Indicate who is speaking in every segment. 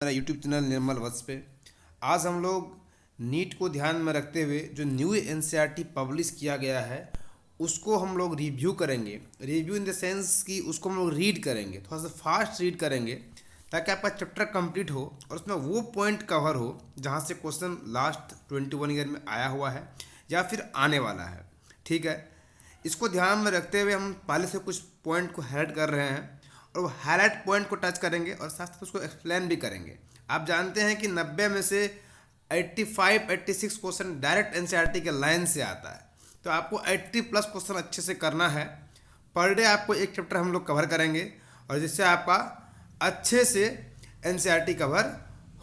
Speaker 1: मेरा YouTube channel निर्मल वत्स पे। आज हम लोग नीट को ध्यान में रखते हुए जो न्यू एनसीईआरटी पब्लिश किया गया है उसको हम लोग रिव्यू करेंगे। रिव्यू इन द सेंस कि उसको हम लोग रीड करेंगे, थोड़ा सा फास्ट रीड करेंगे ताकि आपका चैप्टर कंप्लीट हो और उसमें वो पॉइंट कवर हो जहाँ से क्वेश्चन लास्ट 21 ईयर में आया हुआ है या फिर आने वाला है। ठीक है, इसको ध्यान में रखते हुए हम पहले से कुछ पॉइंट को हाईलाइट कर रहे हैं और वो हाईलाइट पॉइंट को टच करेंगे और साथ साथ उसको एक्सप्लेन भी करेंगे। आप जानते हैं कि 90 में से 85-86 क्वेश्चन डायरेक्ट एनसीईआरटी के लाइन से आता है, तो आपको 80 प्लस क्वेश्चन अच्छे से करना है। पर डे आपको एक चैप्टर हम लोग कवर करेंगे और जिससे आपका अच्छे से एनसीईआरटी कवर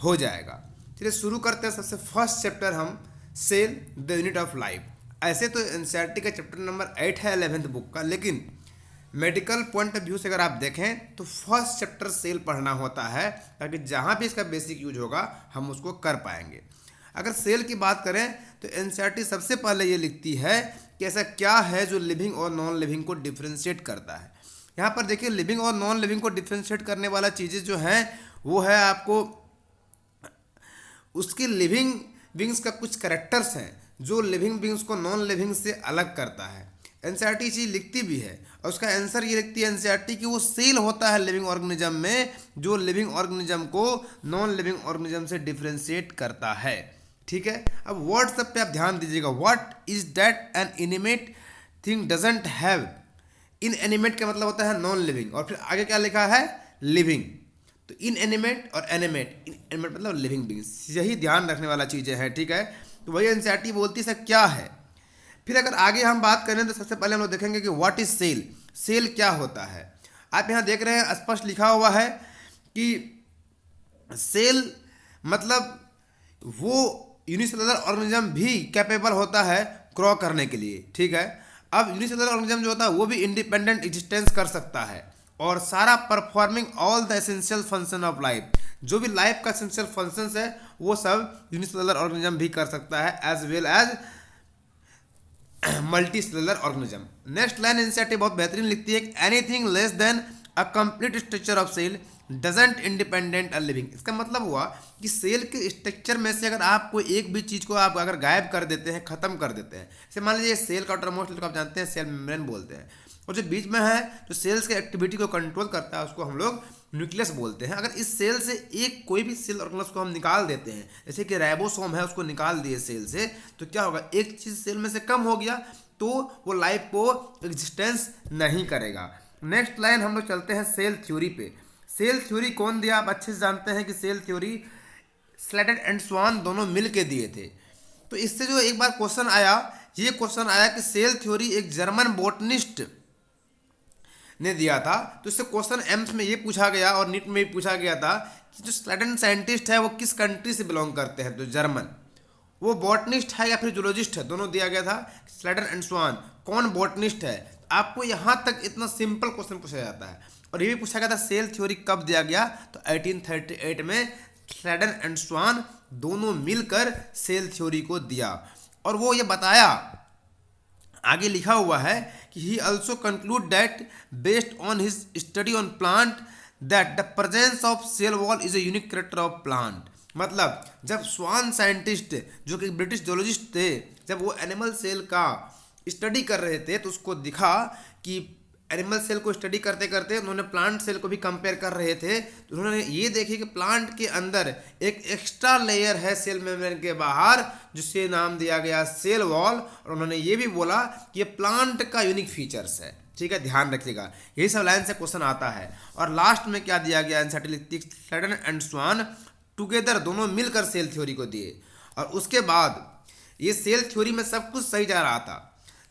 Speaker 1: हो जाएगा। चलिए शुरू करते हैं। सबसे फर्स्ट चैप्टर हम cell the unit of life. ऐसे तो एनसीईआरटी का चैप्टर नंबर 8 है 11th बुक का, लेकिन मेडिकल पॉइंट ऑफ व्यू से अगर आप देखें तो फर्स्ट चैप्टर सेल पढ़ना होता है ताकि जहाँ भी इसका बेसिक यूज होगा हम उसको कर पाएंगे। अगर सेल की बात करें तो एनसीईआरटी सबसे पहले ये लिखती है कि ऐसा क्या है जो लिविंग और नॉन लिविंग को डिफ्रेंशिएट करता है। यहाँ पर देखिए, लिविंग और नॉन लिविंग को डिफ्रेंशिएट करने वाला चीज़ें जो हैं वो है आपको उसकी लिविंग बींग्स का कुछ करेक्टर्स हैं जो लिविंग बींग्स को नॉन लिविंग से अलग करता है। एनसीईआरटी चीज़ लिखती भी है और उसका आंसर ये लिखती है एनसीईआरटी कि वो सेल होता है लिविंग ऑर्गेनिज्म में जो लिविंग ऑर्गेनिज्म को नॉन लिविंग ऑर्गेनिज्म से डिफ्रेंशिएट करता है। ठीक है, अब वर्ड सब पे आप ध्यान दीजिएगा। What is that an inanimate thing doesn't have. Inanimate का मतलब होता है नॉन लिविंग और फिर आगे क्या लिखा है, लिविंग। तो इन एनिमेट और एनिमेट, इन एनिमेट मतलब लिविंग बींग्स, यही ध्यान रखने वाला चीज़ें हैं। ठीक है, तो वही एनसीईआरटी बोलती है सर क्या है। फिर अगर आगे हम बात करें तो सबसे पहले हम लोग देखेंगे कि व्हाट इज सेल। सेल क्या होता है। आप यहाँ देख रहे हैं स्पष्ट लिखा हुआ है कि सेल मतलब वो यूनिसेलुलर ऑर्गेनिज्म भी कैपेबल होता है क्रॉ करने के लिए। ठीक है, अब यूनिसेलुलर ऑर्गेनिज्म जो होता है वो भी इंडिपेंडेंट एग्जिस्टेंस कर सकता है और सारा performing all the essential function of life, जो भी लाइफ का एसेंशियल फंक्शंस है वो सब यूनिसेलुलर ऑर्गेनिज्म भी कर सकता है as well as multicellular organism. Next line NCERT बहुत बेहतरीन लिखती है कि anything less than a complete structure of cell doesn't independent a living. इसका मतलब हुआ कि सेल के स्ट्रक्चर में से अगर आप कोई एक भी चीज़ को आप अगर गायब कर देते हैं, खत्म कर देते हैं, जैसे मान लीजिए सेल का आउटर मोस्ट आप जानते हैं सेल मेम्ब्रेन बोलते हैं, और जो बीच में है जो सेल्स के एक्टिविटी को कंट्रोल करता है उसको हम लोग न्यूक्लियस बोलते हैं। अगर इस सेल से एक कोई भी सेल ऑर्गेनेल्स को हम निकाल देते हैं, जैसे कि राइबोसोम है उसको निकाल दिए सेल से, तो क्या होगा, एक चीज़ सेल में से कम हो गया तो वो लाइफ को एग्जिस्टेंस नहीं करेगा। नेक्स्ट लाइन हम लोग चलते हैं सेल थ्योरी पे। सेल थ्योरी कौन दिया, आप अच्छे से जानते हैं कि सेल थ्योरी स्लेटन एंड स्वान दोनों मिल के दिए थे। तो इससे जो एक बार क्वेश्चन आया, ये क्वेश्चन आया कि सेल थ्योरी एक जर्मन बोटनिस्ट ने दिया था, तो इससे क्वेश्चन एम्स में ये पूछा गया और नीट में भी पूछा गया था कि जो स्लेटन साइंटिस्ट है वो किस कंट्री से बिलोंग करते हैं। तो जर्मन, वो बॉटनिस्ट है या फिर जूलॉजिस्ट है, दोनों दिया गया था। स्लेटन एंड स्वान कौन बॉटनिस्ट है। आपको यहाँ तक इतना सिंपल क्वेश्चन पूछा जाता है। और ये भी पूछा गया था सेल थ्योरी कब दिया गया, तो 1838 में स्लेटन एंड स्वान दोनों मिलकर सेल थ्योरी को दिया। और वो ये बताया, आगे लिखा हुआ है कि he also conclude that based on his study on plant that the presence of cell wall is a unique character of plant. मतलब जब स्वान साइंटिस्ट जो कि ब्रिटिश जूलॉजिस्ट थे, जब वो एनिमल सेल का स्टडी कर रहे थे तो उसको दिखा कि एनिमल सेल को स्टडी करते करते उन्होंने प्लांट सेल को भी कंपेयर कर रहे थे, तो उन्होंने ये देखी कि प्लांट के अंदर एक एक्स्ट्रा लेयर है सेल मेम्ब्रेन के बाहर जिसे नाम दिया गया सेल वॉल। और उन्होंने ये भी बोला कि ये प्लांट का यूनिक फीचर्स है। ठीक है, ध्यान रखिएगा, यही सब लाइन से क्वेश्चन आता है। और लास्ट में क्या दिया गया, स्लेटन एंड स्वान टुगेदर दोनों मिलकर सेल थ्योरी को दिए। और उसके बाद ये सेल थ्योरी में सब कुछ सही जा रहा था।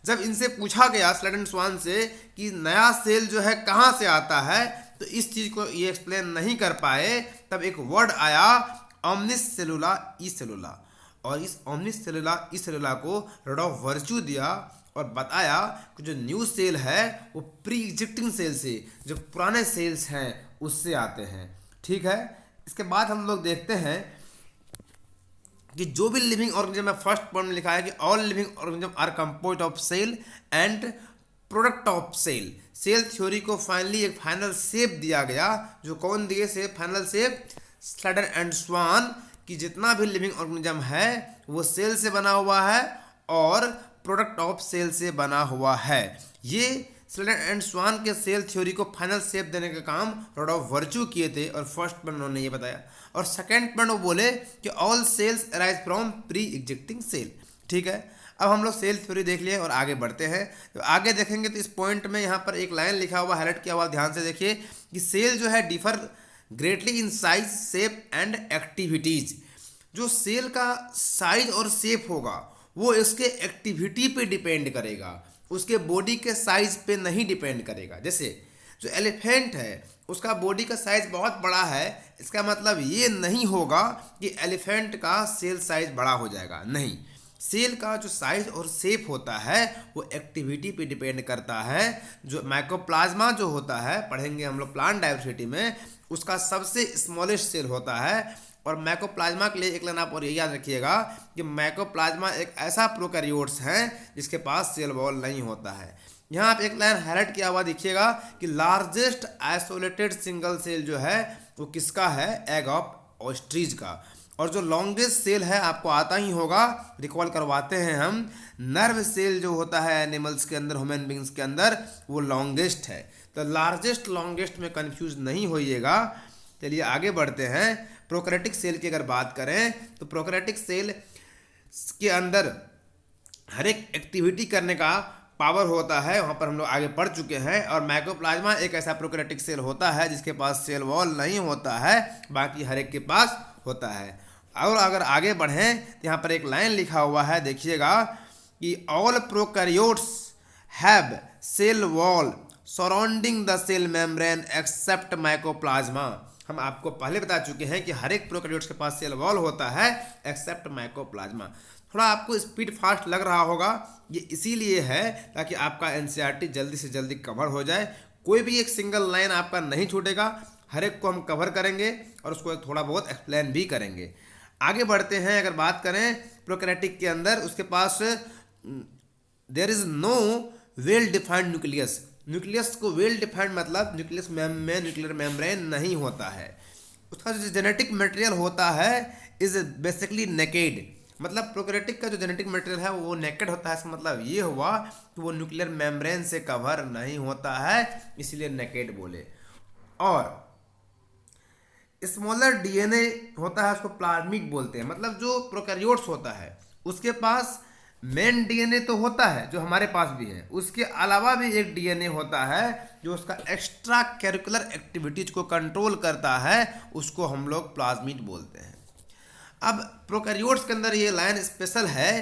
Speaker 1: जब इनसे पूछा गया स्लेटन स्वान से कि नया सेल जो है कहाँ से आता है, तो इस चीज़ को ये एक्सप्लेन नहीं कर पाए, तब एक वर्ड आया ओमनिस सेलुला ई सेलुला, और इस ओमनिस सेलुला ई सेलुला को रोड ऑफ वर्च्यू दिया और बताया कि जो न्यू सेल है वो प्री एग्जिस्टिंग सेल से, जो पुराने सेल्स हैं उससे आते हैं। ठीक है, इसके बाद हम लोग देखते हैं कि जो भी लिविंग ऑर्गेनिज्म है, फर्स्ट पॉइंट में लिखा है कि all living organism are composed of cell and product of cell. Cell theory को फाइनली एक फाइनल शेप दिया गया, जो कौन दिए से final shape, Schleiden and Schwann कि जितना भी लिविंग ऑर्गेनिज्म है वो सेल से बना हुआ है और प्रोडक्ट ऑफ सेल से बना हुआ है। ये स्लेडर एंड स्वान के सेल थ्योरी को फाइनल शेप देने का काम रॉड ऑफ वर्च्यू किए थे और फर्स्ट पॉइंट उन्होंने ये बताया। और सेकंड पॉइंट वो बोले कि all cells arise from pre existing cell. ठीक है, अब हम लोग सेल थ्योरी देख लिए और आगे बढ़ते हैं। तो आगे देखेंगे तो इस पॉइंट में यहाँ पर एक लाइन लिखा हुआ हाईलाइट किया हुआ, ध्यान से देखिए कि सेल जो है differ greatly in size shape and activities. जो सेल का साइज और शेप होगा वो इसके एक्टिविटी पे डिपेंड करेगा, उसके बॉडी के साइज पे नहीं डिपेंड करेगा। जैसे जो एलिफेंट है उसका बॉडी का साइज बहुत बड़ा है, इसका मतलब ये नहीं होगा कि एलिफेंट का सेल साइज बड़ा हो जाएगा, नहीं। सेल का जो साइज और शेप होता है वो एक्टिविटी पे डिपेंड करता है। जो माइकोप्लाज्मा जो होता है, पढ़ेंगे हम लोग प्लांट डाइवर्सिटी में, उसका सबसे स्मॉलेस्ट सेल होता है। और माइकोप्लाज्मा के लिए एक लाइन आप और ये याद रखिएगा कि माइकोप्लाज्मा एक ऐसा प्रोकैरियोट्स है जिसके पास सेल वॉल नहीं होता है। यहाँ आप एक लाइन हाईलाइट किया हुआ देखिएगा कि लार्जेस्ट आइसोलेटेड सिंगल सेल जो है वो किसका है, एग ऑफ ऑस्ट्रिच का। और जो लॉन्गेस्ट सेल है आपको आता ही होगा, रिकॉल करवाते हैं हम, नर्व सेल जो होता है एनिमल्स के अंदर, ह्यूमन बींग्स के अंदर, वो लॉन्गेस्ट है। तो लार्जेस्ट लॉन्गेस्ट में कंफ्यूज नहीं होइएगा। चलिए आगे बढ़ते हैं। प्रोकैरियोटिक सेल की अगर बात करें तो प्रोकैरियोटिक सेल के अंदर हर एक एक्टिविटी करने का पावर होता है, वहाँ पर हम लोग आगे पढ़ चुके हैं। और माइकोप्लाज्मा एक ऐसा प्रोकैरियोटिक सेल होता है जिसके पास सेल वॉल नहीं होता है, बाकी हर एक के पास होता है। और अगर आगे बढ़ें तो यहाँ पर एक लाइन लिखा हुआ है, देखिएगा कि all prokaryotes have cell wall surrounding the cell membrane except mycoplasma. हम आपको पहले बता चुके हैं कि हर एक प्रोकैरियोट्स के पास सेल वॉल होता है एक्सेप्ट माइकोप्लाज्मा। थोड़ा आपको स्पीड फास्ट लग रहा होगा, ये इसीलिए है ताकि आपका एनसीईआरटी जल्दी से जल्दी कवर हो जाए। कोई भी एक सिंगल लाइन आपका नहीं छूटेगा, हर एक को हम कवर करेंगे और उसको थोड़ा बहुत एक्सप्लेन भी करेंगे। आगे बढ़ते हैं। अगर बात करें प्रोकैरियोटिक के अंदर, उसके पास there is no well defined nucleus. Nucleus को वेल डिफाइंड मतलब न्यूक्लियस में न्यूक्लियर मेम्ब्रेन नहीं होता है। उसका जो जेनेटिक मटेरियल होता है इज बेसिकली नेकेड। मतलब प्रोकैरियोटिक का जो जेनेटिक मटेरियल है वो नेकेड होता है। इसका मतलब ये हुआ कि वो न्यूक्लियर मेम्ब्रेन से कवर नहीं होता है, इसलिए नेकेड बोले। और स्मॉलर डीएनए होता है, उसको प्लाज्मिक बोलते हैं। मतलब जो प्रोकैरियोट्स होता है उसके पास मेन डीएनए तो होता है जो हमारे पास भी है, उसके अलावा भी एक डीएनए होता है जो उसका एक्स्ट्रा कैरिकुलर एक्टिविटीज को कंट्रोल करता है, उसको हम लोग प्लाज्मिड बोलते हैं। अब प्रोकैरियोट्स के अंदर ये लाइन स्पेशल है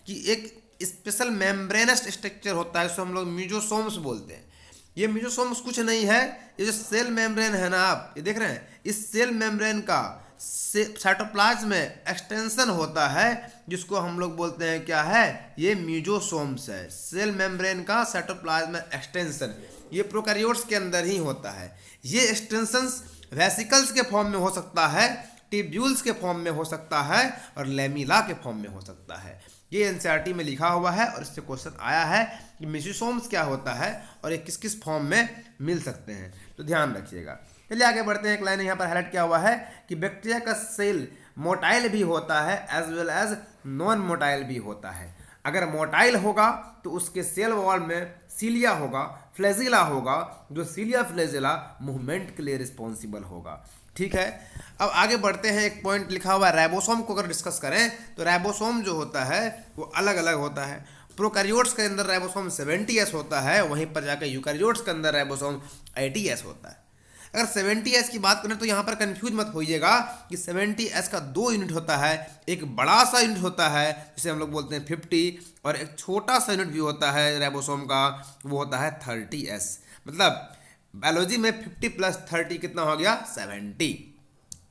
Speaker 1: कि एक स्पेशल मेम्ब्रेनस स्ट्रक्चर होता है, जिसको हम लोग म्यूजोसोम्स बोलते हैं। ये म्यूजोसोम्स कुछ नहीं है, ये जो सेल मेम्ब्रेन है ना, आप ये देख रहे हैं, इस सेल मेम्ब्रेन का साइटोप्लाज्म में एक्सटेंशन होता है जिसको हम लोग बोलते हैं क्या है, ये म्यूजोसोम्स है। सेल मेम्ब्रेन का साइटोप्लाज्म में एक्सटेंशन ये प्रोकैरियोट्स के अंदर ही होता है। ये एक्सटेंशंस वेसिकल्स के फॉर्म में हो सकता है, टिब्यूल्स के फॉर्म में हो सकता है और लेमिला के फॉर्म में हो सकता है। ये एनसीईआरटी में लिखा हुआ है और इससे क्वेश्चन आया है कि म्यूजोसोम्स क्या होता है और ये किस किस फॉर्म में मिल सकते हैं, तो ध्यान रखिएगा। चलिए आगे बढ़ते हैं। एक लाइन यहाँ पर हाईलाइट किया हुआ है कि बैक्टीरिया का सेल मोटाइल भी होता है as well as non motile भी होता है। अगर मोटाइल होगा तो उसके सेल वॉल में सीलिया होगा, फ्लैजिला होगा, जो सीलिया फ्लैजिला मूवमेंट के लिए रिस्पॉन्सिबल होगा। ठीक है, अब आगे बढ़ते हैं। एक पॉइंट लिखा हुआ है राइबोसोम को अगर डिस्कस करें तो राइबोसोम जो होता है वो अलग अलग होता है। प्रोकैरियोट्स के अंदर राइबोसोम 70S होता है, वहीं पर जाकर यूकैरियोट्स के अंदर राइबोसोम 80S होता है। अगर 70S की बात करें तो यहाँ पर कंफ्यूज मत होइएगा कि 70S का 2 यूनिट होता है, एक बड़ा सा यूनिट होता है जिसे हम लोग बोलते हैं 50, और एक छोटा सा यूनिट भी होता है राइबोसोम का, वो होता है 30S। मतलब बायोलॉजी में 50 + 30 कितना हो गया, 70।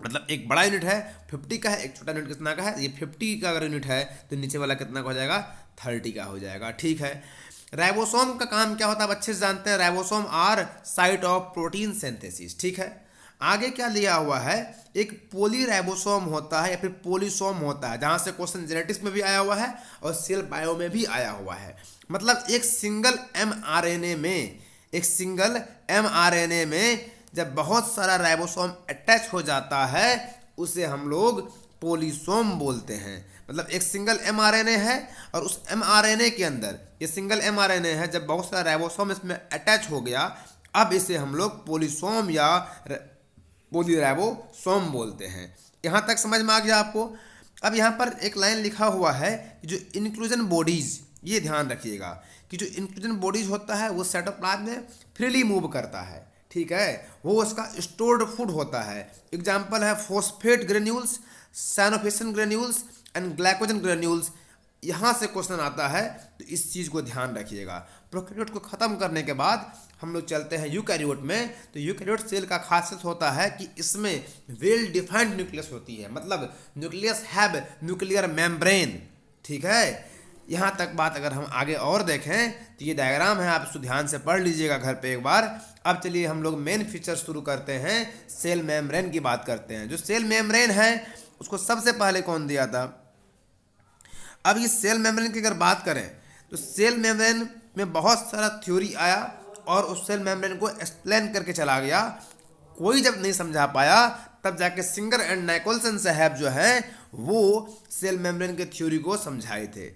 Speaker 1: मतलब एक बड़ा यूनिट है 50 का है, एक छोटा यूनिट कितना का है, ये 50 का अगर यूनिट है तो नीचे वाला कितना का हो जाएगा, 30 का हो जाएगा। ठीक है, राइबोसोम का काम क्या होता है आप अच्छे से जानते हैं। Ribosome are site of protein synthesis. ठीक है, आगे क्या लिया हुआ है, एक पॉलीराइबोसोम होता है या फिर पॉलीसोम होता है, जहाँ से क्वेश्चन जेनेटिक्स में भी आया हुआ है और सेल बायो में भी आया हुआ है। मतलब एक सिंगल एमआरएनए में जब बहुत सारा राइबोसोम अटैच हो जाता है उसे हम लोग पोलिसोम बोलते हैं। मतलब एक सिंगल mRNA है और उस mRNA के अंदर, ये सिंगल mRNA है, जब बहुत सारा राइबोसोम इसमें अटैच हो गया, अब इसे हम लोग पोलिसोम या पोलीराइबोसोम बोलते हैं। यहाँ तक समझ में आ गया आपको। अब यहाँ पर एक लाइन लिखा हुआ है कि जो इंक्लूजन बॉडीज, ये ध्यान रखिएगा कि जो इंक्लूजन बॉडीज होता है वो साइटोप्लाज्म में फ्रीली मूव करता है, ठीक है, वो उसका स्टोर्ड फूड होता है। एग्जाम्पल है phosphate granules, cyanophycin granules and glycogen granules. यहाँ से क्वेश्चन आता है, तो इस चीज़ को ध्यान रखिएगा। प्रोकैरियोट को ख़त्म करने के बाद हम लोग चलते हैं यूकैरियोट में। तो यूकैरियोट सेल का खासियत होता है कि इसमें वेल डिफाइंड न्यूक्लियस होती है, मतलब न्यूक्लियस हैव न्यूक्लियर मेम्ब्रेन, ठीक है। यहाँ तक बात अगर हम आगे और देखें तो ये डायग्राम है, आप इसको ध्यान से पढ़ लीजिएगा घर पे एक बार। अब चलिए हम लोग मेन फीचर शुरू करते हैं, सेल मेम्ब्रेन की बात करते हैं। जो सेल मेम्ब्रेन है उसको सबसे पहले कौन दिया था? अब ये सेल मेम्ब्रेन की अगर बात करें तो सेल मेम्ब्रेन में बहुत सारा थ्योरी आया और उस सेल मेम्ब्रेन को एक्सप्लेन करके चला गया। कोई जब नहीं समझा पाया तब जाके सिंगर एंड नाइकोलसन साहब जो है वो सेल मेम्ब्रेन के थ्योरी को समझाए थे।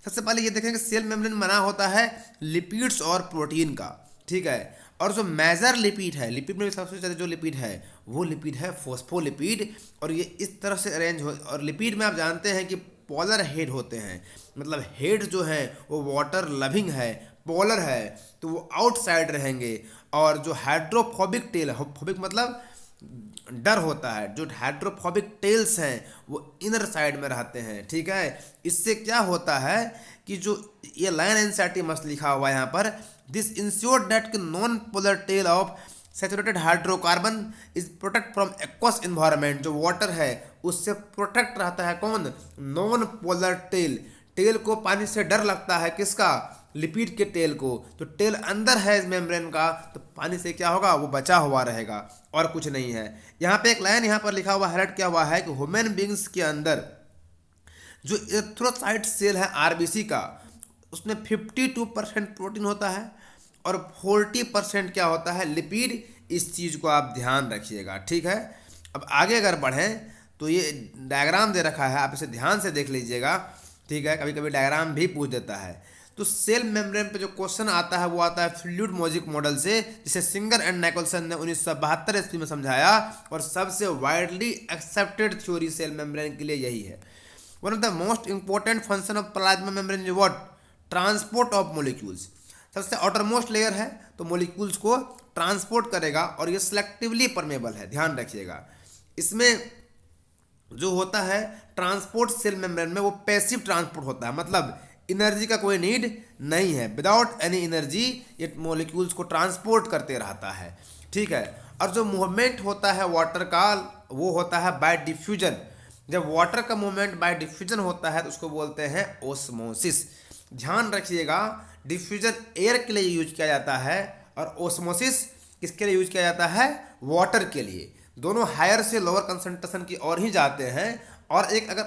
Speaker 1: सबसे पहले ये देखें कि सेल मेम्ब्रेन बना होता है लिपिड्स और प्रोटीन का, ठीक है। और जो मेजर लिपिड है, लिपिड में सबसे ज़्यादा जो लिपिड है वो लिपिड है फॉस्फोलिपिड, और ये इस तरह से अरेंज हो। और लिपिड में आप जानते हैं कि पोलर हेड होते हैं, मतलब हेड जो है वो वाटर लविंग है, पोलर है, तो वो आउटसाइड रहेंगे। और जो हाइड्रोफोबिक टेल, फोबिक मतलब डर होता है, जो हाइड्रोफोबिक टेल्स हैं वो इनर साइड में रहते हैं, ठीक है। इससे क्या होता है कि जो ये लाइन एनसीईआरटी मस्ट लिखा हुआ है यहाँ पर, this ensure that non polar tail of saturated hydrocarbon is protect from aqueous environment. जो वाटर है उससे प्रोटेक्ट रहता है कौन? Non polar tail. टेल को पानी से डर लगता है, किसका? लिपिड के टेल को। तो टेल अंदर है इस मेम्ब्रेन का, तो पानी से क्या होगा? वो बचा हुआ रहेगा और कुछ नहीं है। यहाँ पे एक लाइन यहाँ पर लिखा हुआ, हाईलाइट किया हुआ है कि ह्यूमन बींग्स के अंदर जो एरिथ्रोसाइट सेल है आरबीसी का, उसमें 52% प्रोटीन होता है और 40% क्या होता है? लिपिड। इस चीज़ को आप ध्यान रखिएगा, ठीक है। अब आगे अगर बढ़ें तो ये डायग्राम दे रखा है, आप इसे ध्यान से देख लीजिएगा, ठीक है। कभी कभी डायग्राम भी पूछ देता है। तो सेल मेम्ब्रेन पे जो क्वेश्चन आता है वो आता है फ्लूइड मॉजिक मॉडल से, जिसे सिंगर एंड नाइकोलसन ने 1972 ईस्वी में समझाया। और सबसे widely accepted theory cell membrane के लिए यही है। One of the most important function of plasma membrane is what? Transport of molecules. सबसे आउटरमोस्ट लेयर है तो मोलिक्यूल्स को ट्रांसपोर्ट करेगा, और ये सेलेक्टिवली परमेबल है, ध्यान रखिएगा। इसमें जो होता है ट्रांसपोर्ट सेल मेम्ब्रेन में, वो पैसिव ट्रांसपोर्ट होता है, मतलब एनर्जी का कोई नीड नहीं है। विदाउट एनी एनर्जी ये मॉलिक्यूल्स को ट्रांसपोर्ट करते रहता है, ठीक है। और जो मूवमेंट होता है वाटर का, वो होता है बाय डिफ्यूजन। जब वाटर का मूवमेंट बाय डिफ्यूजन होता है तो उसको बोलते हैं ओस्मोसिस। ध्यान रखिएगा, डिफ्यूजन एयर के लिए यूज किया जाता है और ओस्मोसिस किसके लिए यूज किया जाता है? वाटर के लिए। दोनों हायर से लोअर कंसंट्रेशन की ओर ही जाते हैं। और एक अगर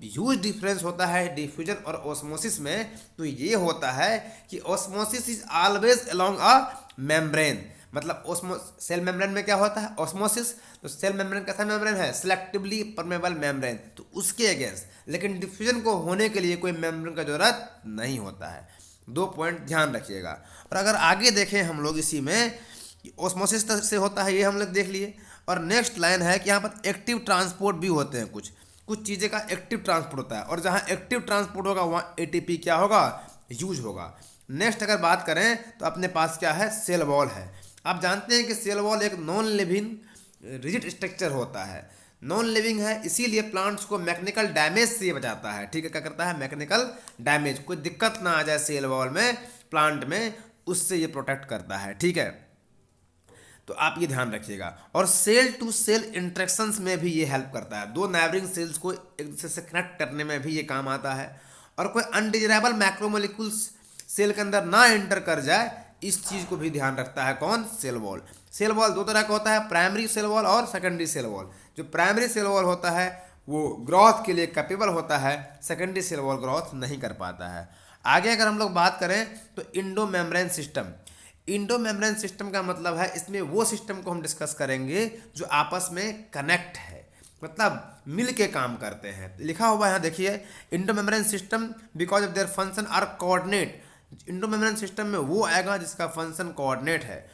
Speaker 1: ह्यूज डिफरेंस होता है डिफ्यूजन और ओस्मोसिस में, तो ये होता है कि osmosis is always along a membrane. मतलब सेल मेम्ब्रेन में क्या होता है? ओस्मोसिस। तो सेल मेम्ब्रेन कैसा मेम्ब्रेन है? सिलेक्टिवली परमेबल मेम्ब्रेन, तो उसके अगेंस्ट। लेकिन डिफ्यूजन को होने के लिए कोई मेम्ब्रेन का जरूरत नहीं होता है। 2 पॉइंट ध्यान रखिएगा। और अगर आगे देखें हम लोग इसी में, ओस्मोसिस से होता है, ये हम लोग देख लिए। और नेक्स्ट लाइन है कि यहाँ पर एक्टिव ट्रांसपोर्ट भी होते हैं, कुछ चीज़ें का एक्टिव ट्रांसपोर्ट होता है, और जहाँ एक्टिव ट्रांसपोर्ट होगा वहाँ एटीपी क्या होगा? यूज होगा। नेक्स्ट अगर बात करें तो अपने पास क्या है? सेल वॉल है। आप जानते हैं कि सेल वॉल एक नॉन लिविंग रिजिड स्ट्रक्चर होता है। नॉन लिविंग है, इसीलिए प्लांट्स को मैकेनिकल डैमेज से ये बचाता है, ठीक है। क्या करता है? मैकेनिकल डैमेज, कोई दिक्कत ना आ जाए सेल वॉल में, प्लांट में, उससे ये प्रोटेक्ट करता है, ठीक है। तो आप ये ध्यान रखिएगा। और सेल टू सेल इंटरेक्शंस में भी ये हेल्प करता है, दो नाइबरिंग सेल्स को एक दूसरे से कनेक्ट करने में भी ये काम आता है। और कोई अनडिजायरेबल मैक्रोमोलिक्यूल्स सेल के अंदर ना एंटर कर जाए, इस चीज़ को भी ध्यान रखता है कौन? Cell wall. सेल वॉल 2 तरह का होता है, प्राइमरी सेल वॉल और सेकेंडरी सेल वॉल। जो प्राइमरी सेल वॉल होता है वो ग्रोथ के लिए कैपेबल होता है, सेकेंडरी सेल वॉल ग्रोथ नहीं कर पाता है। आगे अगर हम लोग बात करें तो Indo membrane system. Indo membrane system का मतलब है, इसमें वो सिस्टम को हम डिस्कस करेंगे जो आपस में कनेक्ट है। मतलब मिल के काम करते हैं। लिखा हुआ है यहाँ देखिए, endomembrane system because of their function are coordinate. Endomembrane system में वो आएगा जिसका फंक्शन कोऑर्डिनेट है।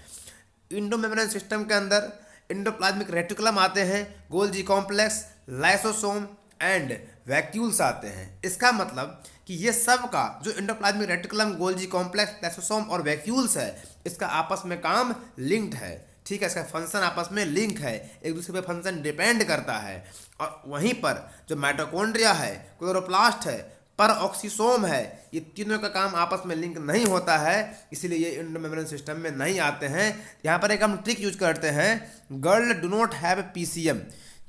Speaker 1: इंडोमेम्ब्रेन सिस्टम के अंदर इंडोप्लाज्मिक रेटिकुलम आते हैं, Golgi complex, lysosome and vacuoles आते हैं। इसका मतलब कि ये सब का जो endoplasmic reticulum, Golgi complex, lysosome और वैक्यूल्स है, इसका आपस में काम लिंक्ड है। ठीक है, इसका फंक्शन आपस में लिंक है, एक दूसरे पे फंक्शन डिपेंड करता है। और वहीं पर जो माइटोकॉन्ड्रिया है, क्लोरोप्लास्ट है, पर ऑक्सीसोम है, ये तीनों का काम आपस में लिंक नहीं होता है, इसीलिए ये इंडोमेम्ब्रेन सिस्टम में नहीं आते हैं। यहाँ पर एक हम ट्रिक यूज करते हैं, girl do not have PCM,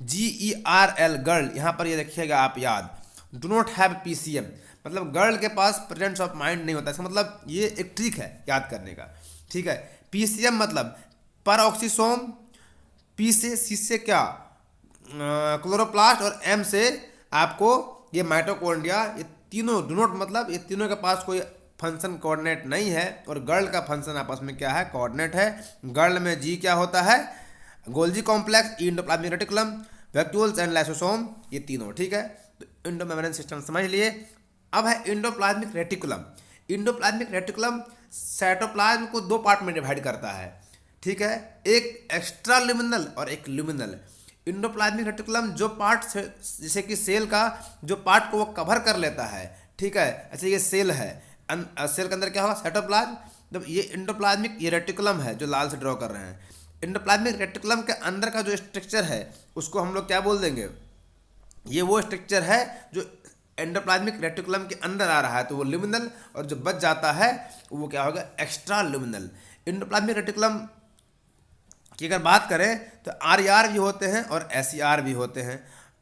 Speaker 1: GERL girl, यहाँ पर ये रखिएगा आप याद, डू नॉट हैव पीसीएम मतलब गर्ल के पास प्रेजेंस ऑफ माइंड नहीं होता। इसका मतलब ये एक ट्रिक है याद करने का। ठीक है, पीसीएम मतलब पर ऑक्सीसोम, पी से सी से क्या क्लोरोप्लास्ट और एम से आपको ये माइटोकॉन्ड्रिया, ये तीनों डू नॉट मतलब ये तीनों के पास कोई फंक्शन कोऑर्डिनेट नहीं है, और गर्ल का फंक्शन आपस में क्या है, कोऑर्डिनेट है। गर्ल में जी क्या होता है, Golgi complex, E endoplasmic reticulum, vacuoles and lysosome, ये तीनों। ठीक है, तो इंडोमेम्ब्रेन सिस्टम समझ लिए। अब है endoplasmic reticulum. Endoplasmic reticulum cytoplasm को दो पार्ट में डिवाइड करता है। ठीक है, एक एक्स्ट्रा ल्यूमिनल और एक ल्यूमिनल। इंडोप्लाज्मिक रेटिकुलम जो पार्ट जैसे कि सेल का जो पार्ट को वो कवर कर लेता है, ठीक है, ऐसे ये सेल है, सेल के अंदर क्या होगा, साइटोप्लाज्म। जब ये इंडोप्लाज्मिक ये रेटिकुलम है जो लाल से ड्रॉ कर रहे हैं, इंडोप्लाज्मिक रेटिकुलम के अंदर का जो स्ट्रक्चर है उसको हम लोग क्या बोल देंगे, ये वो स्ट्रक्चर है जो एंडोप्लाज्मिक रेटिकुलम के अंदर आ रहा है, तो वो ल्यूमिनल, और जो बच जाता है वो क्या होगा, एक्स्ट्रा ल्यूमिनल। इंडोप्लाज्मिक रेटिकुलम की अगर बात करें तो RER भी होते हैं और SER भी होते हैं।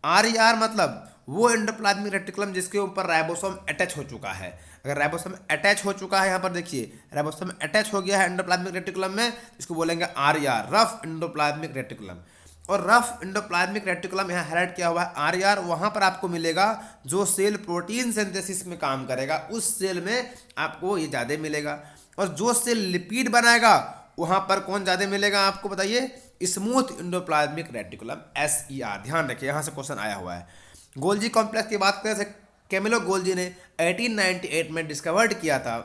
Speaker 1: RER मतलब वो एंडोप्लाज्मिक रेटिकुलम जिसके ऊपर राइबोसोम अटैच हो चुका है। अगर राइबोसोम अटैच हो चुका है, यहाँ पर देखिए राइबोसोम अटैच हो गया है एंडोप्लाज्मिक रेटिकुलम में, इसको बोलेंगे RER, रफ इंडोप्लाज्मिक रेटिकुलम। और रफ इंडोप्लाज्मिक रेटिकुलम यहाँ हाईलाइट किया हुआ है RER, वहाँ पर आपको मिलेगा जो सेल प्रोटीन सिंथेसिस में काम करेगा उस सेल में आपको ये ज़्यादा मिलेगा। और जो सेल लिपिड बनाएगा वहाँ पर कौन ज़्यादा मिलेगा आपको बताइए, स्मूथ इंडोप्लाज्मिक रेटिकुलम, SER। ध्यान रखिए, यहाँ से क्वेश्चन आया हुआ है। गोल्जी कॉम्प्लेक्स की बात करें, कैमिलो गोल्जी ने 1898 में डिस्कवर्ड किया था।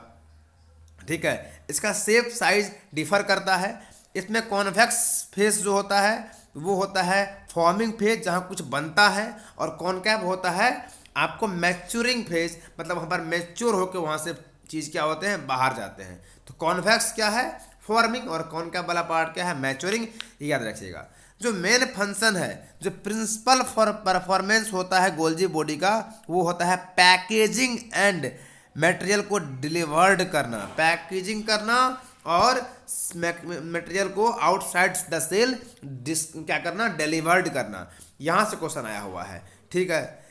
Speaker 1: ठीक है, इसका शेप साइज डिफर करता है। इसमें कॉन्वेक्स फेस जो होता है वो होता है फॉर्मिंग फेज जहाँ कुछ बनता है, और कॉनकैव होता है आपको मैच्योरिंग फेज, मतलब वहाँ पर मैच्योर होकर वहाँ से चीज़ क्या होते हैं, बाहर जाते हैं। तो कॉन्वेक्स क्या है, फॉर्मिंग, और कॉनकैव वाला पार्ट क्या है, मैच्योरिंग, ये याद रखिएगा। जो मेन फंक्शन है, जो प्रिंसिपल फॉर परफॉर्मेंस होता है गोल्जी बॉडी का, वो होता है पैकेजिंग एंड मटेरियल को डिलीवर्ड करना, पैकेजिंग करना और मटेरियल को आउटसाइड द सेल क्या करना, डिलीवर्ड करना। यहाँ से क्वेश्चन आया हुआ है। ठीक है,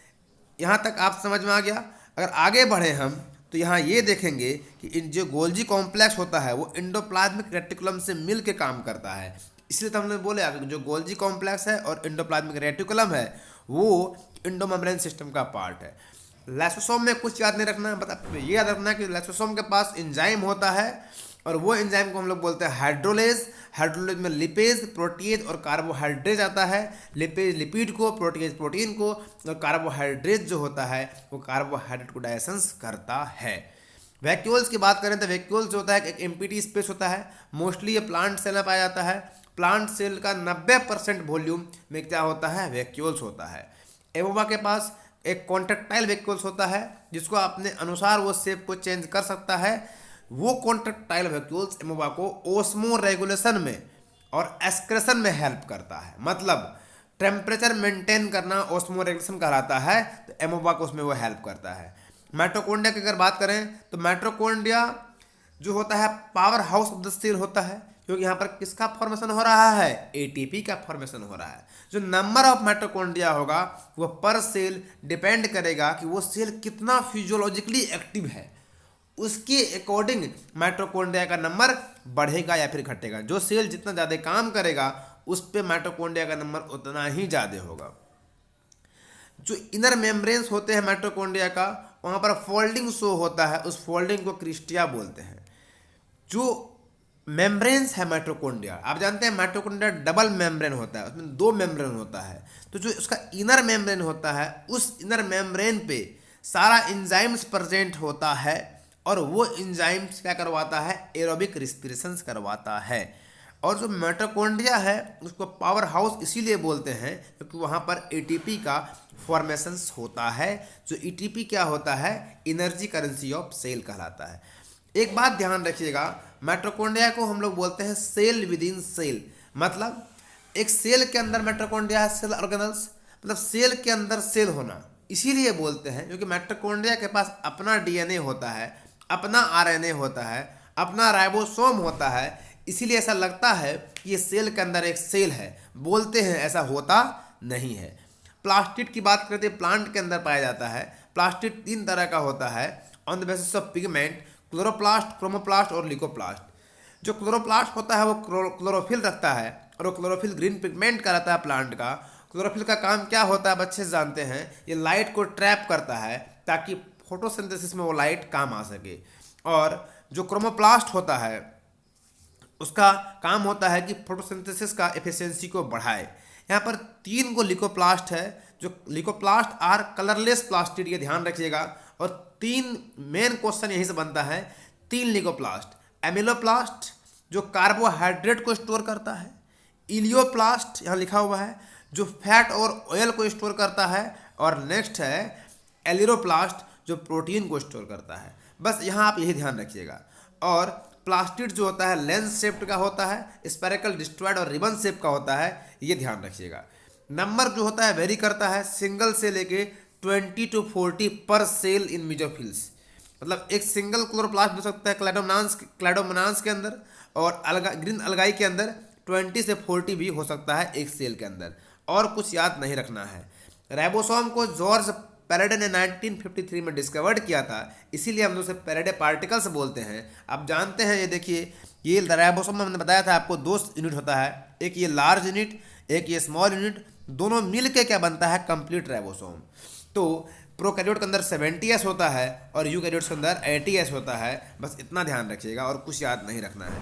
Speaker 1: यहाँ तक आप समझ में आ गया। अगर आगे बढ़े हम तो यहाँ ये देखेंगे कि इन जो गोल्जी कॉम्प्लेक्स होता है वो इंडोप्लाज्मिक रेटिकुलम से मिल के काम करता है। इसलिए तो हमने बोले जो गोल्जी कॉम्प्लेक्स है और इंडोप्लाज्मिक रेटिकुलम है वो इंडोमेम्ब्रेन सिस्टम का पार्ट है। लाइसोसोम में कुछ याद नहीं रखना है, मतलब ये याद रखना है कि लाइसोसोम के पास एंजाइम होता है, और वो एंजाइम को हम लोग बोलते हैं हाइड्रोलेज। हाइड्रोलेज में लिपेज, प्रोटीज और कार्बोहाइड्रेट आता है। लिपेज लिपिड को, प्रोटीज प्रोटीन को, और कार्बोहाइड्रेट जो होता है वो कार्बोहाइड्रेट को डाइजेशन करता है। वैक्यूल्स की बात करें तो वैक्यूल्स जो होता है एक एम्प्टी स्पेस होता है, मोस्टली ये प्लांट सेल में पाया जाता है। प्लांट सेल का 90% वॉल्यूम में क्या होता है, वैक्यूल्स होता है। एमोबा के पास एक कॉन्ट्रेक्टाइल वैक्यूल्स होता है जिसको अपने अनुसार वो शेप को चेंज कर सकता है। वो कॉन्ट्रेक्टाइल वैक्यूल्स एमोबा को ओस्मो रेगुलेशन में और एक्सक्रेशन में हेल्प करता है, मतलब टेम्परेचर मेंटेन करना ओस्मो रेगुलेशन कहलाता है, तो एमोबा को उसमें वो हेल्प करता है। माइटोकॉन्ड्रिया की अगर बात करें तो माइटोकॉन्ड्रिया जो होता है powerhouse of the cell होता है, क्योंकि यहाँ पर किसका फॉर्मेशन हो रहा है, ATP का फॉर्मेशन हो रहा है। जो नंबर ऑफ माइटोकॉन्ड्रिया होगा वो पर सेल डिपेंड करेगा कि वो सेल कितना फिजियोलॉजिकली एक्टिव है, उसके अकॉर्डिंग माइटोकॉन्ड्रिया का नंबर बढ़ेगा या फिर घटेगा। जो सेल जितना ज़्यादा काम करेगा उस पर माइटोकॉन्ड्रिया का नंबर उतना ही ज़्यादा होगा। जो इनर मेम्ब्रेन्स होते हैं माइटोकॉन्ड्रिया का, वहाँ पर फोल्डिंग शो होता है, उस फोल्डिंग को क्रिस्टिया बोलते हैं। जो मेम्ब्रेन्स है माइटोकॉन्ड्रिया। आप जानते हैं माइटोकॉन्ड्रिया डबल मेम्ब्रेन होता है, उसमें दो मेम्ब्रेन होता है। तो जो उसका इनर मेम्ब्रेन होता है, उस इनर मेम्ब्रेन पे सारा एंजाइम्स प्रेजेंट होता है, और वो एंजाइम्स क्या करवाता है, एरोबिक रिस्पिरेशंस करवाता है। और जो माइटोकॉन्ड्रिया है उसको पावर हाउस इसीलिए बोलते हैं क्योंकि वहाँ पर एटीपी का फॉर्मेशंस होता है। जो एटीपी क्या होता है, एनर्जी करेंसी ऑफ सेल कहलाता है। एक बात ध्यान रखिएगा, माइटोकॉन्ड्रिया को हम लोग बोलते हैं सेल विद इन सेल। मतलब एक सेल के अंदर माइटोकॉन्ड्रिया है, सेल ऑर्गेनल्स, मतलब सेल के अंदर सेल होना इसीलिए बोलते हैं क्योंकि माइटोकॉन्ड्रिया के पास अपना डीएनए होता है, अपना आरएनए होता है, अपना राइबोसोम होता है। इसीलिए ऐसा लगता है कि ये सेल के अंदर एक सेल है, बोलते हैं, ऐसा होता नहीं है। प्लास्टिड की बात करते हैं, प्लांट के अंदर पाया जाता है। प्लास्टिड तीन तरह का होता है on the basis of pigment, chloroplast, chromoplast और लिकोप्लास्ट। जो क्लोरोप्लास्ट होता है वो क्लोरोफिल रखता है, और वो क्लोरोफिल ग्रीन पिगमेंट का रहता है प्लांट का। क्लोरोफिल का काम क्या होता है बच्चे जानते हैं, ये लाइट को ट्रैप करता है ताकि फोटोसिंथेसिस में वो लाइट काम आ सके। और जो क्रोमोप्लास्ट होता है उसका काम होता है कि फोटोसिंथेसिस का एफिशिएंसी को बढ़ाए। यहाँ पर तीन गो लिकोप्लास्ट है, जो लिकोप्लास्ट आर कलरलेस प्लास्टिड, ये ध्यान रखिएगा। और तीन मेन क्वेश्चन यहीं से बनता है, तीन लिकोप्लास्ट, एमिलोप्लास्ट जो कार्बोहाइड्रेट को स्टोर करता है, इलियोप्लास्ट यहाँ लिखा हुआ है जो फैट और ऑयल को स्टोर करता है, और नेक्स्ट है एलिरोप्लास्ट जो प्रोटीन को स्टोर करता है। बस यहाँ आप यही ध्यान रखिएगा। और प्लास्टिड जो होता है लेंस शेप्ड का होता है, स्पेरिकल, डिस्ट्रॉयड और रिबन शेप का होता है, ये ध्यान रखिएगा। नंबर जो होता है वेरी करता है, सिंगल से लेके 20 to 40 पर सेल इन मीजोफिल्स। मतलब एक सिंगल क्लोरोप्लास्ट हो सकता है क्लैडोमोनास के अंदर, और ग्रीन अलगाई के अंदर 20 से 40 भी हो सकता है एक सेल के अंदर। और कुछ याद नहीं रखना है। राइबोसोम को जॉर्ज पैराडे ने 1953 में डिस्कवर्ड किया था, इसीलिए हम उसे पैराडे पार्टिकल्स बोलते हैं। आप जानते हैं, ये देखिए, ये राइबोसोम में हमने बताया था आपको दो यूनिट होता है, एक ये लार्ज यूनिट, एक ये स्मॉल यूनिट, दोनों मिलके क्या बनता है, कंप्लीट राइबोसोम। तो प्रोकैरियोट के अंदर 70S होता है और यूकैरियोट्स के अंदर 80S होता है। बस इतना ध्यान रखिएगा और कुछ याद नहीं रखना है।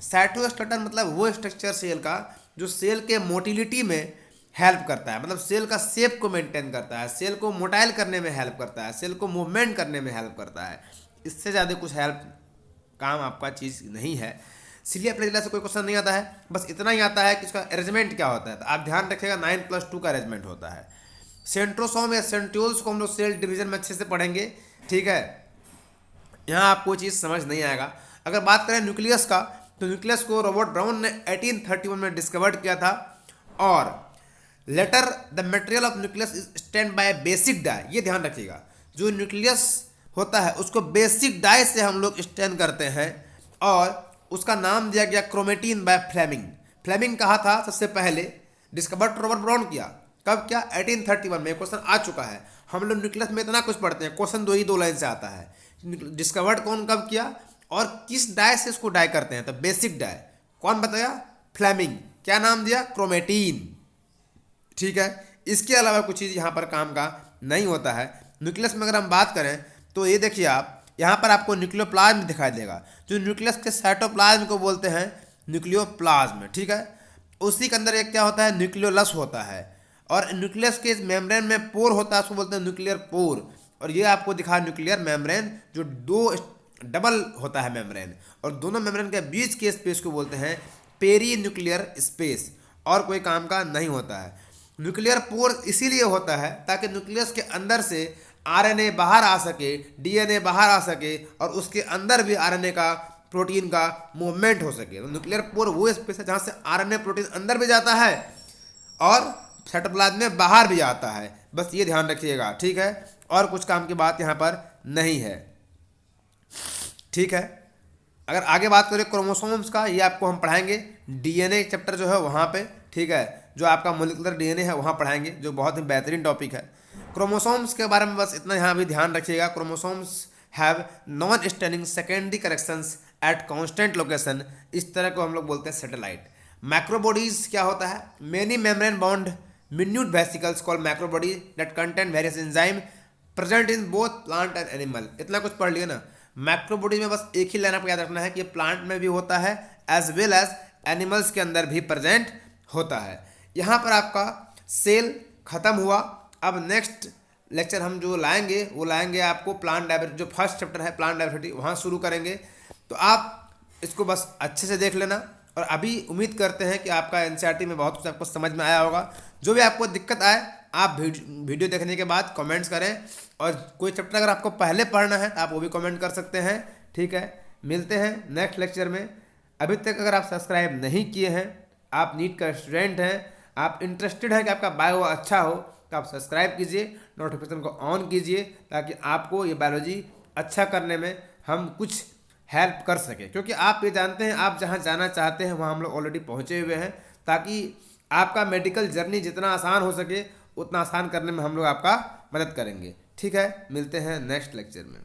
Speaker 1: साइटोस्केलेटन मतलब वो स्ट्रक्चर सेल का जो सेल के मोटिलिटी में हेल्प करता है, मतलब सेल का शेप को मेंटेन करता है, सेल को मोटाइल करने में हेल्प करता है, सेल को मूवमेंट करने में हेल्प करता है। इससे ज़्यादा कुछ हेल्प काम आपका चीज़ नहीं है। इसलिए अपने जिला से कोई क्वेश्चन नहीं आता है, बस इतना ही आता है कि इसका अरेंजमेंट क्या होता है। तो आप ध्यान रखिएगा 9+2 का अरेंजमेंट होता है। सेंट्रोसोम या सेंट्रियोल्स को हम लोग सेल डिवीजन में अच्छे से पढ़ेंगे, ठीक है। यहाँ आपको चीज़ समझ नहीं आएगा। अगर बात करें न्यूक्लियस का, तो न्यूक्लियस को रॉबर्ट ब्राउन ने 1831 में डिस्कवर्ड किया था। और later the material of nucleus is stained by basic dye, ये ध्यान रखिएगा। जो न्यूक्लियस होता है उसको बेसिक डाई से हम लोग स्टैंड करते हैं, और उसका नाम दिया गया क्रोमेटिन बाय फ्लेमिंग। फ्लेमिंग कहा था सबसे पहले, डिस्कवर्ड रॉबर्ट ब्राउन किया, कब किया, 1831 में। क्वेश्चन आ चुका है, हम लोग न्यूक्लियस में इतना कुछ पढ़ते हैं, क्वेश्चन दो लाइन से आता है। डिस्कवर्ड कौन कब किया और किस डाई से इसको डाई करते हैं, तो बेसिक डाई कौन बताया, फ्लेमिंग। क्या नाम दिया, क्रोमेटिन, ठीक है। इसके अलावा कुछ चीज़ यहाँ पर काम का नहीं होता है। न्यूक्लियस में अगर हम बात करें तो ये देखिए आप, यहाँ पर आपको न्यूक्लियोप्लाज्म दिखाई देगा। जो न्यूक्लियस के साइटोप्लाज्म को बोलते हैं न्यूक्लियोप्लाज्म, ठीक है। उसी के अंदर एक क्या होता है, न्यूक्लियोलस होता है। और न्यूक्लियस के मेम्ब्रेन में पोर होता है, उसको बोलते हैं न्यूक्लियर पोर। और ये आपको दिखा न्यूक्लियर मेम्ब्रेन, जो दो डबल होता है मेम्ब्रेन, और दोनों मेम्ब्रेन के बीच के स्पेस को बोलते हैं पेरी न्यूक्लियर स्पेस, और कोई काम का नहीं होता है। न्यूक्लियर पोर इसीलिए होता है ताकि न्यूक्लियस के अंदर से आरएनए बाहर आ सके, डीएनए बाहर आ सके, और उसके अंदर भी आरएनए का, प्रोटीन का मूवमेंट हो सके। तो न्यूक्लियर पोर वो स्पेस है जहाँ से आरएनए प्रोटीन अंदर भी जाता है और साइटोप्लाज्म में बाहर भी आता है। बस ये ध्यान रखिएगा, ठीक है। और कुछ काम की बात यहाँ पर नहीं है, ठीक है। अगर आगे बात करें क्रोमोसोम्स का, ये आपको हम पढ़ाएंगे डीएनए चैप्टर जो है वहाँ पे, ठीक है। जो आपका मोलिकुलर डीएनए है वहाँ पढ़ाएंगे, जो बहुत ही बेहतरीन टॉपिक है। क्रोमोसोम्स के बारे में बस इतना यहाँ भी ध्यान रखिएगा। Chromosomes have non standing secondary corrections at constant location, इस तरह को हम लोग बोलते हैं सैटेलाइट। मैक्रोबॉडीज क्या होता है, many membrane bound minute vesicles called macrobody that contain various enzyme present in both plant and animal. इतना कुछ पढ़ लिया ना। मैक्रोबॉडी में बस एक ही लाइन आपको याद रखना है कि प्लांट में भी होता है, एज वेल एज एनिमल्स के अंदर भी प्रेजेंट होता है। यहाँ पर आपका सेल खत्म हुआ। अब नेक्स्ट लेक्चर हम जो लाएंगे वो लाएंगे आपको प्लांट डाइवर्सिटी, जो फर्स्ट चैप्टर है प्लांट डाइवर्सिटी, वहाँ शुरू करेंगे। तो आप इसको बस अच्छे से देख लेना। और अभी उम्मीद करते हैं कि आपका एनसीईआरटी में बहुत कुछ आपको समझ में आया होगा। जो भी आपको दिक्कत आए आप वीडियो देखने के बाद कमेंट्स करें, और कोई चैप्टर अगर आपको पहले पढ़ना है तो आप वो भी कमेंट कर सकते हैं। ठीक है, मिलते हैं नेक्स्ट लेक्चर में। अभी तक अगर आप सब्सक्राइब नहीं किए हैं, आप नीट का स्टूडेंट हैं, आप इंटरेस्टेड हैं कि आपका बायो अच्छा हो, तो आप सब्सक्राइब कीजिए, नोटिफिकेशन को ऑन कीजिए, ताकि आपको ये बायोलॉजी अच्छा करने में हम कुछ हेल्प कर सके। क्योंकि आप ये जानते हैं आप जहाँ जाना चाहते हैं वहाँ हम लोग ऑलरेडी पहुँचे हुए हैं, ताकि आपका मेडिकल जर्नी जितना आसान हो सके उतना आसान करने में हम लोग आपका मदद करेंगे। ठीक है, मिलते हैं नेक्स्ट लेक्चर में।